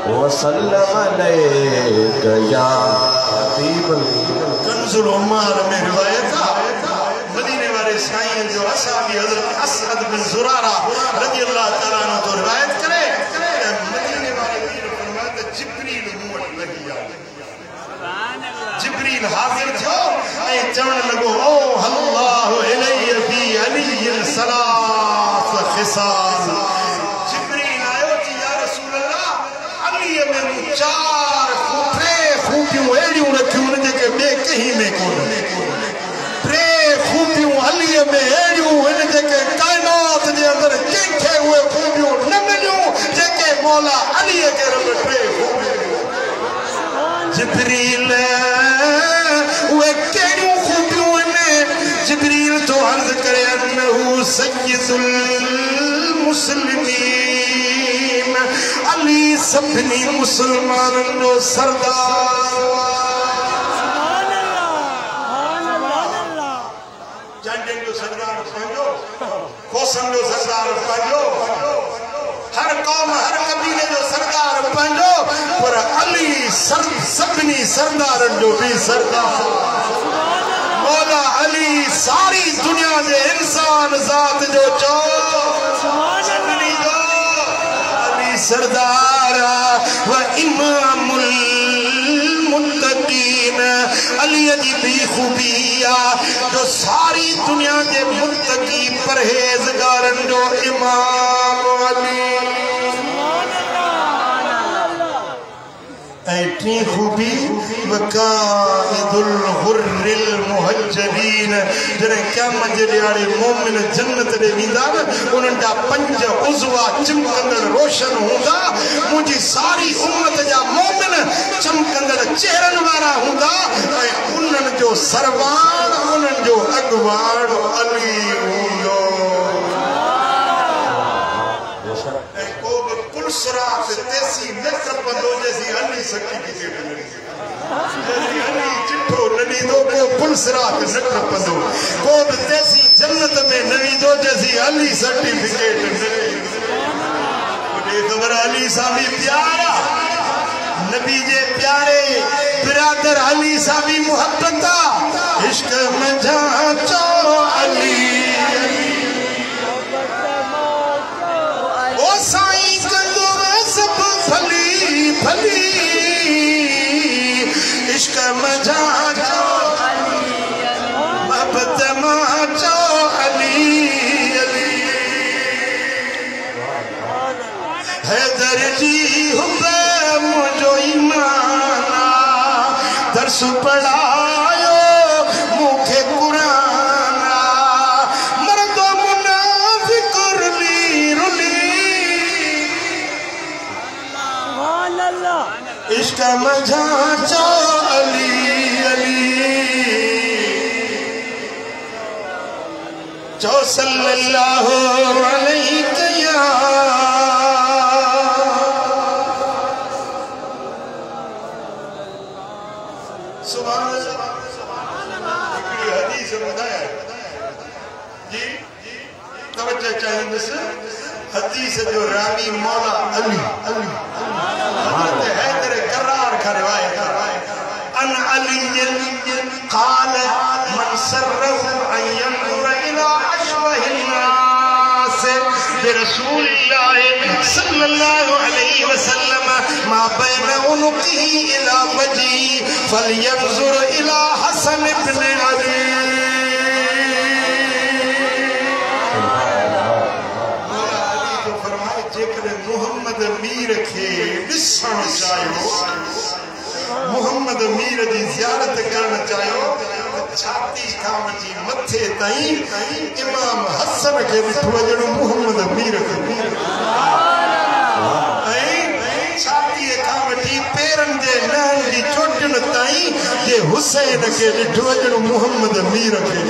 वसल्लम अलैका या हबीब कंजुल उमर में रिवायत मदीने वाले साईं जो असहाबी हजरत असद बिन जुरारा रजी अल्लाह तआला अन्हु तो रिवायत करे मदीने वाले पीर फरमाते जिब्रील मुअत लगिया सुभान अल्लाह जिब्रील हाजिर थो ए चवण लगो ओ अल्लाह इलैहि फी अली सलाम विसाल जिब्रील आयो जी या रसूल अल्लाह अली में चार खूबियूं एड़ियूं रखियूं जेके बे कहीं में कोन टे खूबियूं अली में एड़ियूं इन जेके कायनात जे अंदर कंहिंखे उहे खूबियूं न मिलियूं जेके मौला अली के रब टे जिब्रील उहे कहिड़ियूं खूबियूं आहिनि जिब्रील तो अर्ज़ करे अन्नहु सय्यदुल मुस्लिमीन अली सभिनी मुसलमाननि जो सरदार जंहिं जो सरदार पंहिंजो कोसन जो सरदार पंहिंजो हर कौम हर कबीले जो सरदार पंहिंजो पर अली सभिनी सरदारनि जो भी सरदार मौला अली सारी दुनिया जे इंसान ज़ात जो चो सभिनी जो अली सरदार व इमामुल मुत्तकीन अली जी भी खूबिया जो सारी दुनिया के मुत्तकी परहेज़गारन जो इमाम अली ऐटी खूबी वकाइदुल हुर्रिल मुहज्जरीन जरे क़यामत जे ॾियारे मोमिन जन्नत ॾे वेंदा न उन्हनि जा पंज उज़वा चमकंदड़ रोशन हूंदा मुंहिंजी सारी उम्मत जा मोमिन चमकंदड़ चेहरनि वारा हूंदा ऐं उन्हनि जो सरवाण उन्हनि जो अॻुवाण अली हूंदो ऐं को बि पुलसरात तेसी न टपंदो जैसी अली सर्टिफिकेट मिलंदी जैसी अली चिठो न ॾींदो को पुलसरात न टपंदो को बि तेसी जन्नत में न वेंदो जैसी अली सर्टिफिकेट न ॾींदो ख़बर अली सां बि प्यारा नबी जे प्यारे बिरादर अली सां बि मुहब्बत इश्क मंझा चो अली ओ साईं कंदो सब भली भली इश्क मंझा चो मोहब्बत मां चो अली अली हैदर जी हुब मुझो ईमाना दर्स पढ़ायो मुखे कुराना मर्दो मुनाफिक रुली रुली इश्क मंझा चो अली अली चो सल्लल्लाहु अलैहि या हदीस जो रावी मौला अली अली हज़रत हैदर करार का रिवायत अन अली قال من سره ان ينظر الى اشبه الناس برسول الله صلى الله عليه وسلم ما بين عنقه الى وجهه فلينظر الى حسن بن علي मोहम्मद मीर के ॾिसण चाहियो मोहम्मद मीर जी ज़ियारत करण चाहियो छाती खां वठी मथे ताईं इमाम हसन खे ॾिठो वञणो मोहम्मद मीर खे ऐं छातीअ खां वठी पेरनि जे नहनि जी चोटियुनि ताईं जे हुसैन खे ॾिठो वञणो मोहम्मद मीर खे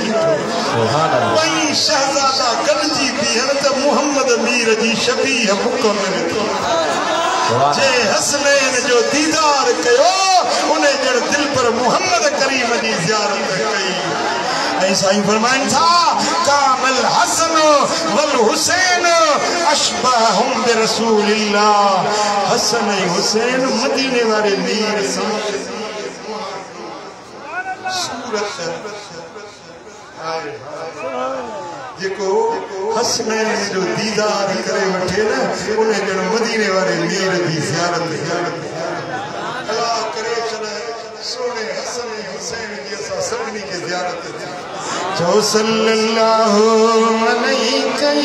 ॿई शहज़ादा गॾिजी बीहनि त मोहम्मद मीर जी शबीह मुकमिल जे हसनैन जो दीदार कयो उन जण दिल पर मोहम्मद करीम जी ज़ियारत कई ऐं साईं फरमाइनि था कामल हसन वल हुसैन अशबहुम बिरसूलिल्लाह हसन ऐं हुसैन मदीने वारे मीर सां सूरत जेको हसनैन जो दीदार करे वठे न उन जण मदीने वारे मीर जी ज़ियारत अल्लाह करे चले सोने हसन हुसैन जी असां सभिनी खे ज़ियारत जो सल्लल्लाहु अलैहि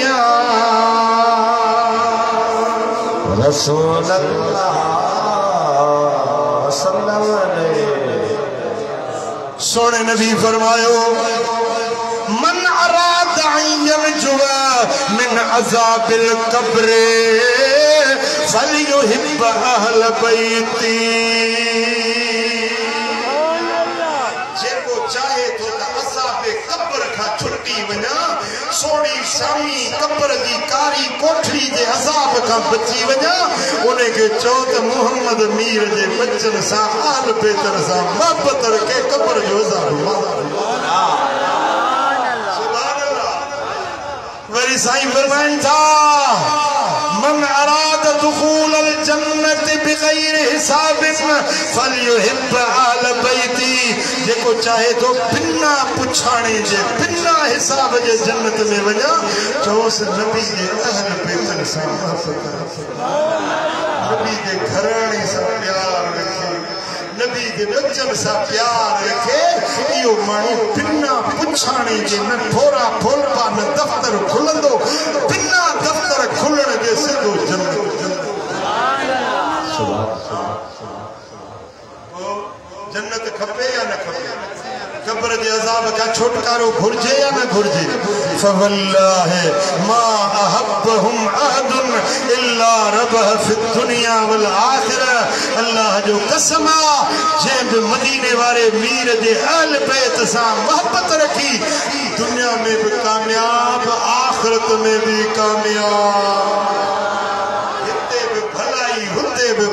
या रसूल अल्लाह सल्लल्लाहु अलैहि। सोने नबी फरमायो मन अराद यरजुआ मिन अज़ाबिल कब्र फलयुहिब अहल बैती। जेको चाहे तो अज़ाब कब्र का छुट्टी वना सोनी शामी कब्र दी कारी कोठड़ी जे अज़ाब का बची वना उन्हें के चो त मोहम्मद मीर जे बच्चन सा आल बेतर सा मोहब्बत रखे कब्र जो अज़ाब वरी साईं फरमाइन था मन अराद दुखूल अल जन्नत बिगैर हिसाब फलयुहिब आल बैती। जेको चाहे तो बिना पुछाणे जे बिना हिसाब जे जन्नत में वना चोस नबी जे अहल बैतन सा नबी जे घराणे सा प्यार रखे नबी जे बच्चन सा प्यार रखे यो माण्हू बिना पुछाणे जे न थोड़ा फोलपा न दफ्तर खुलंदो बिना दफ्तर खुलण जे सिधो जन्नत। जन्नत खपे या न खपे कब्र जे अज़ाब का छुटकारो घुर्जे या न घुर्जे। फवल्लाहि मा अहब्बहुम अहदुन इल्ला रबह फिद दुनिया वल आखिरा। अल्लाह जो कसम जे भी मदीने वाले मीर जे अहल बैत सा मोहब्बत रखी दुनिया में भी कामयाब आखिरत में भी कामयाब।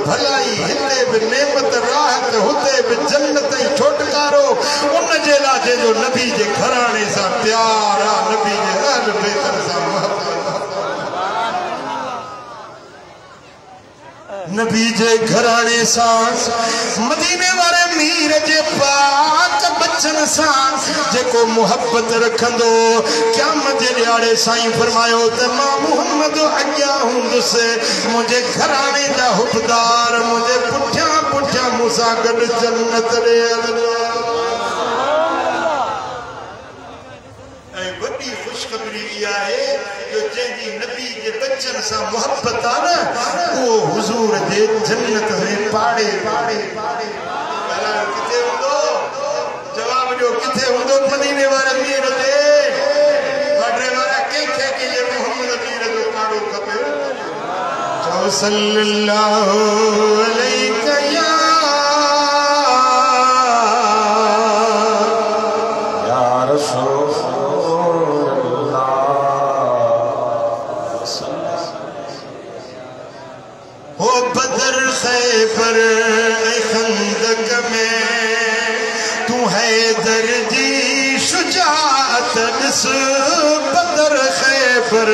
भलाई हिते भी नेमत राहत हुते भी जन्नत छुटकारो उन जे लाजे जो नबी जे घराणे सा प्यार आ नबी जे अहल बैत सा मोहब्बत नबी जे घराणे सा मदीने वाले मीर जे पाक बच्चन सा जेको मोहब्बत रखंदो क़यामत जे ॾियारे साईं फरमायो त मां मोहम्मद अॻियां हूंदुसि मुंहिंजे घराणे जा हुबदार मुंहिंजे पुठियां पुठियां मूंसां गॾु जन्नत ॾे ऐं वॾी ख़ुशख़बरी इहा आहे जो जंहिंजी नबी जे बच्चन सां मोहब्बत आहे न उहो हुज़ूर जे जन्नत में पाड़े किथे हूंदो जवाब ॾियो किथे हूंदो मदीने वारे मीर ते पाड़े वारा कंहिंखे कंहिंजे मोहम्मद मीर जो पाड़ो खपे। चओ सल्लल्लाहु अलैहि या रसूल हो बदर खैबर खंदक में तू हैदर जी शुजाअत दिस बदर खैबर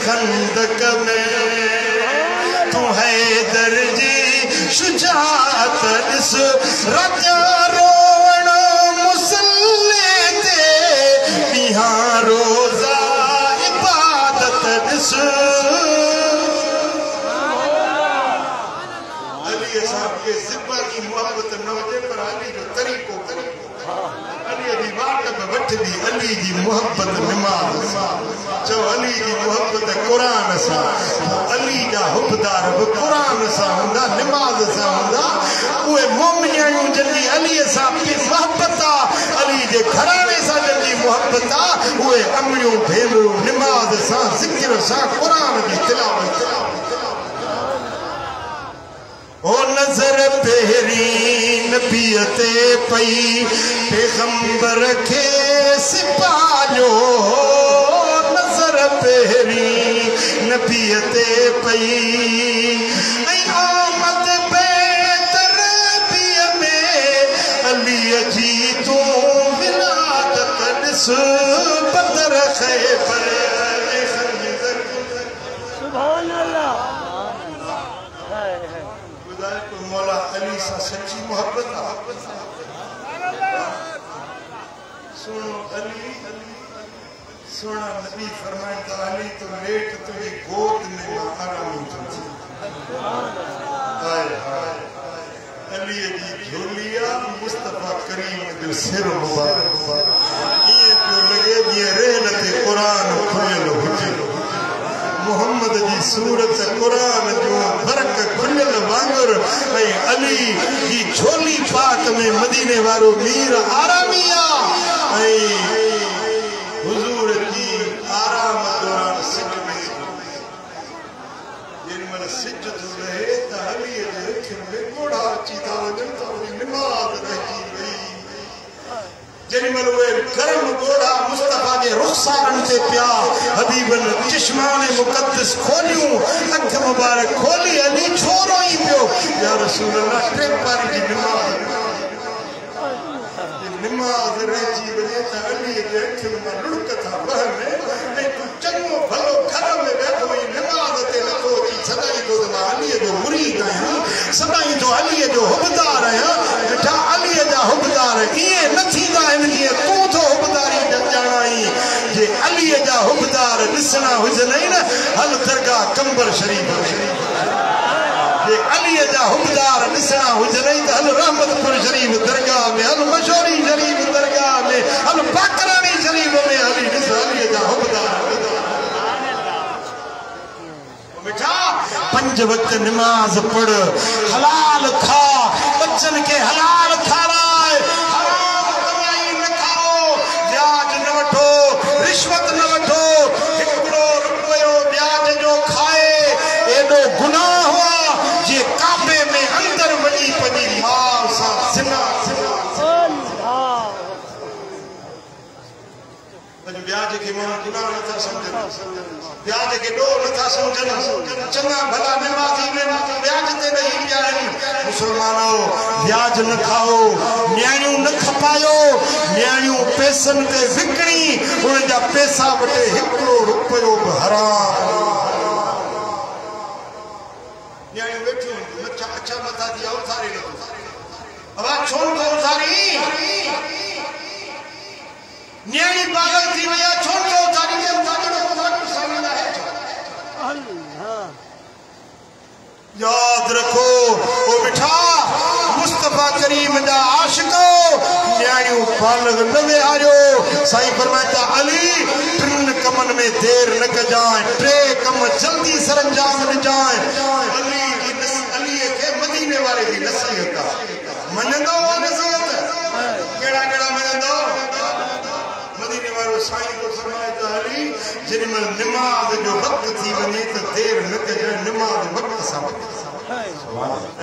खंदक में तू हैदर जी शुजाअत दिस राजा रोवण मुसल्ले ते बिहां रोजा इबादत दिस के जिब्बा की मोहब्बत न वजे पर अली जो तरीको अली दी वाट में वठ दी अली जी मोहब्बत नमाज जो अली जी मोहब्बत कुरान सा अली जा हुबदार कुरान सा हुंदा नमाज सा हुंदा उए मोमिनियूं जल्दी अली सा मोहब्बत अली जे घराणे सा जल्दी मोहब्बत उए अमड़ियूं भेनरूं नमाज सा जिक्र सा कुरान जी तिलावत ओ नजर पेरी नबीते पई पैगंबर के सिपाहियो नजर पेरी नबीते पई आमद बेतरबिय में अली जी तू विलादत दिस बदर खैबर सुभान अल्लाह मौला अली सा सच्ची मोहब्बत सुनो अली सोना नबी फरमाता अली तो लेट तुझे गोद में आराम हाय अली जी झोलिया मुस्तफा करीम जो सिर मुबारक ये जो लगे ये रहलत कुरान खुल हुजे मोहम्मद जी सूरत कुरान जो बरक खुलियल वांगुर अली जी झोली पाक में मदीने वारो मीर आरामिया हुजूर जी आराम दौरान सिज में जिनमल सिज तो रहे त अली जे अखिन में कोड़ा अची था वञनि त नमाज़ रहिजी वई जिनमल वे गरम गोड़ा मुस्तफा के रुखसारन से प्या हबीबन चश्मान मुकद्दस खोलियूं अख मुबारक खोली अली छोरो ही पियो या रसूल अल्लाह टे पारी जी नमाज रहिजी वञे त अली जे अखिन मां लुड़क था बहने ऐं तूं चङो भलो घर में वेठो ई नमाज ते नथो अची सदाई तो मां अलीअ जो मुरीद आहियां सदाई तो अलीअ जो हुबदार आहियां बेटा अलीअ जा हुबदार इएं न थींदा आहिनि जीअं तूं थो हुबदारी ॼाणाई जे अलीअ जा हुबदार ॾिसणा हुजनि न हल दरगाह कंबर शरीफ जे अलीअ जा हुबदार ॾिसणा हुजनि त हल रहमतपुर शरीफ दरगाह में हल मशहूरी शरीफ दरगाह में हल बाकरानी शरीफ में हली ॾिस अलीअ जा हुबदार बेटा 5 वक्त नमाज पढ़ हलाल खा बच्चन के हलाल खाराए हराम कमाई न खाओ ब्याज न वठो रिश्वत न वठो हिकिड़ो रुपयो ब्याज जो खाए एॾो गुनाह हुआ जे काबे में अंदर वञी पंहिंजी माउ सां सिना ब्याज के मां गुनाह नथा समझनि ब्याज के ॾोह नथा समझनि चङा भला नमाज़ी में ब्याज ते नहीं पिया आहिनि मुसलमानो ब्याज न खाओ न्याणियूं न खपायो न्याणियूं पैसनि ते विकिणी उन जा पैसा वटे हिकिड़ो रुपयो बि हराम न्याणियूं वेठियूं अच्छा मथा थी उथारे नथो अब छो नथो उथारी न्याणी पागल थी वया छो नथो उथारी के उथारी वक्त सामने है याद रखो ओ बिठा मुस्तफा करीम जा आशिको न्याणियों बालग न विहारियो साईं फरमाता अली 3 कमन में देर न कजाए 3 कम जल्दी सरंजाम न जाए अली के मदीने वाले की नसीहत मनंदो नसीहत केड़ा केड़ा मनंदो मदीने वालो साईं को फरमाता अली जिनमल नमाज जो वक्त थी वने तो देर न कजे नमाज वक्त सा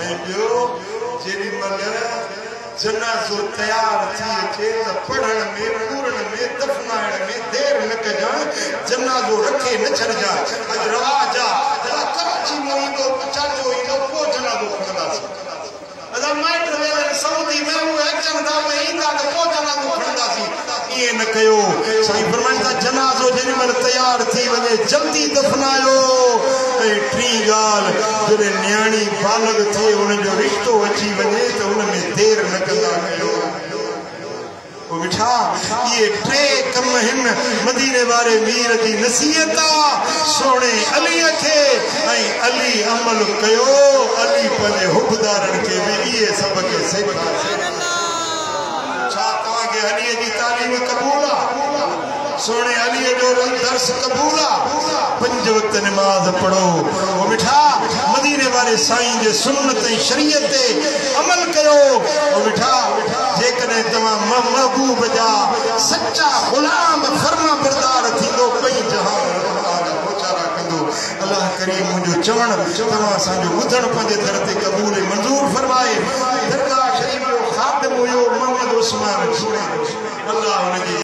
ऐं ॿियो जेॾीमहिल जनाज़ो तयार थी अचे त पढ़ण में पूरण में दफ़नाइण में देर न कजांइ जनाज़ो रखे न छॾिजांइ अॼु रवाज आहे कराची में ईंदो चाचो ईंदो पोइ जनाज़ो खणंदासीं अदा माइट वेलनि सऊदी में उहे अचनि था उहे ईंदा त पोइ जनाज़ो खणंदासीं ईअं न कयो साईं फरमाइनि था जनाज़ो जेॾीमहिल तयार थी वञे जल्दी दफ़नायो ऐं टी ॻाल्हि जॾहिं न्याणी बालग थिए उनजो रिश्तो अची वञे त उन में देर न कंदा कयो मिठा ये 3 कम हिन मदीने वारे मीर की नसीहत सोने अली खे ऐं अली अमल कयो अली पंहिंजे हुबदारनि खे बि इहे सबक सेखारियो छा तव्हां खे अली जी तालीम क़बूल आहे सोने अली जो दर्स क़बूल आहे 5 वक्त नमाज पढ़ो ओ मिठा मदीने वाले साईं जे सुन्नत ऐं शरीयत ते अमल कयो ओ मिठा जेकॾहिं तव्हां महबूब जा सच्चा गुलाम फर्मा बरदार थींदो कई जहान पोचारा कंदो अल्लाह करीम मुंहिंजो चवण तव्हां असांजो ॿुधण पंहिंजे दर ते क़बूल मंज़ूर फरमाए दरगाह शरीफ जो ख़ातिम हुयो मोहम्मद उस्मान अल्लाह हुनजी